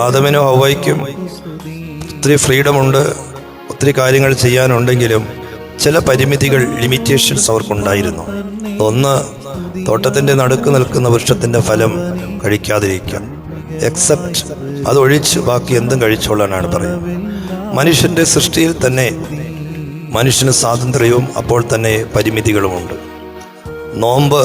ആദമിനും ഹവ്വയ്ക്കും ഒത്തിരി ഫ്രീഡമുണ്ട്, ഒത്തിരി കാര്യങ്ങൾ ചെയ്യാനുണ്ടെങ്കിലും ചില പരിമിതികൾ, ലിമിറ്റേഷൻസ് അവർക്കുണ്ടായിരുന്നു. ഒന്ന്, തോട്ടത്തിൻ്റെ നടുക്ക് നിൽക്കുന്ന വൃക്ഷത്തിൻ്റെ ഫലം കഴിക്കാതിരിക്കുക. എക്സെപ്റ്റ്, അതൊഴിച്ച് ബാക്കി എന്തും കഴിച്ചോളാനാണ് പറയുന്നത്. മനുഷ്യൻ്റെ സൃഷ്ടിയിൽ തന്നെ മനുഷ്യന് സ്വാതന്ത്ര്യവും അപ്പോൾ തന്നെ പരിമിതികളുമുണ്ട്. നോമ്പ്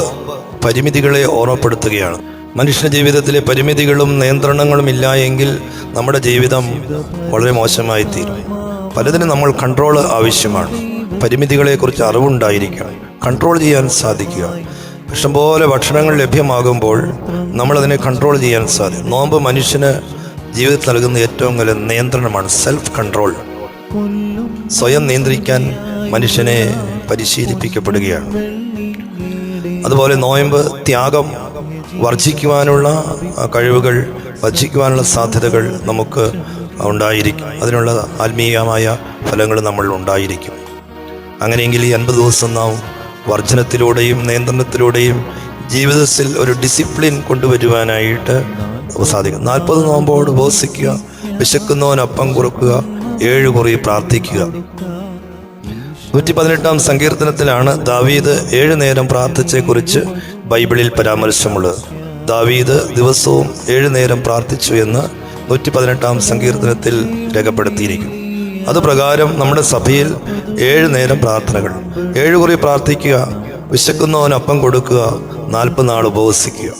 പരിമിതികളെ ഓർമ്മപ്പെടുത്തുകയാണ്. മനുഷ്യ ജീവിതത്തിലെ പരിമിതികളും നിയന്ത്രണങ്ങളും ഇല്ല എങ്കിൽ നമ്മുടെ ജീവിതം വളരെ മോശമായി തീരും. പലതിനും നമ്മൾ കൺട്രോൾ ആവശ്യമാണ്. പരിമിതികളെക്കുറിച്ച് അറിവുണ്ടായിരിക്കണം, കൺട്രോൾ ചെയ്യാൻ സാധിക്കുക. ഇഷ്ടംപോലെ ഭക്ഷണങ്ങൾ ലഭ്യമാകുമ്പോൾ നമ്മളതിനെ കൺട്രോൾ ചെയ്യാൻ സാധിക്കും. നോമ്പ് മനുഷ്യന് ജീവിതത്തിൽ നൽകുന്ന ഏറ്റവും വലിയ നിയന്ത്രണമാണ്, സെൽഫ് കൺട്രോൾ. സ്വയം നിയന്ത്രിക്കാൻ മനുഷ്യനെ പരിശീലിപ്പിക്കപ്പെടുകയാണ്. അതുപോലെ നോയമ്പ് ത്യാഗം, വർജിക്കുവാനുള്ള കഴിവുകൾ, വർജിക്കുവാനുള്ള സാധ്യതകൾ നമുക്ക് ഉണ്ടായിരിക്കും. അതിനുള്ള ആത്മീയമായ ഫലങ്ങൾ നമ്മൾ ഉണ്ടായിരിക്കും. അങ്ങനെയെങ്കിൽ ഈ 50 ദിവസം നാം വർജനത്തിലൂടെയും നിയന്ത്രണത്തിലൂടെയും ജീവിതത്തിൽ ഒരു ഡിസിപ്ലിൻ കൊണ്ടുവരുവാനായിട്ട് സാധിക്കും. 40 നോമ്പോട് ഉപവസിക്കുക, വിശക്കുന്നവനപ്പം കൊടുക്കുക, 7 കുറി പ്രാർത്ഥിക്കുക. 118-ാം സങ്കീർത്തനത്തിലാണ് ദാവീദ് 7 നേരം പ്രാർത്ഥിച്ചെക്കുറിച്ച് ബൈബിളിൽ പരാമർശമുള്ളത്. ദാവീദ് ദിവസവും 7 നേരം പ്രാർത്ഥിച്ചു എന്ന് 118-ാം സങ്കീർത്തനത്തിൽ രേഖപ്പെടുത്തിയിരിക്കും. അതുപ്രകാരം നമ്മുടെ സഭയിൽ 7 നേരം പ്രാർത്ഥനകൾ, 7 കുറി പ്രാർത്ഥിക്കുക, വിശക്കുന്നവനപ്പം കൊടുക്കുക, 40 നാൾ ഉപവസിക്കുക.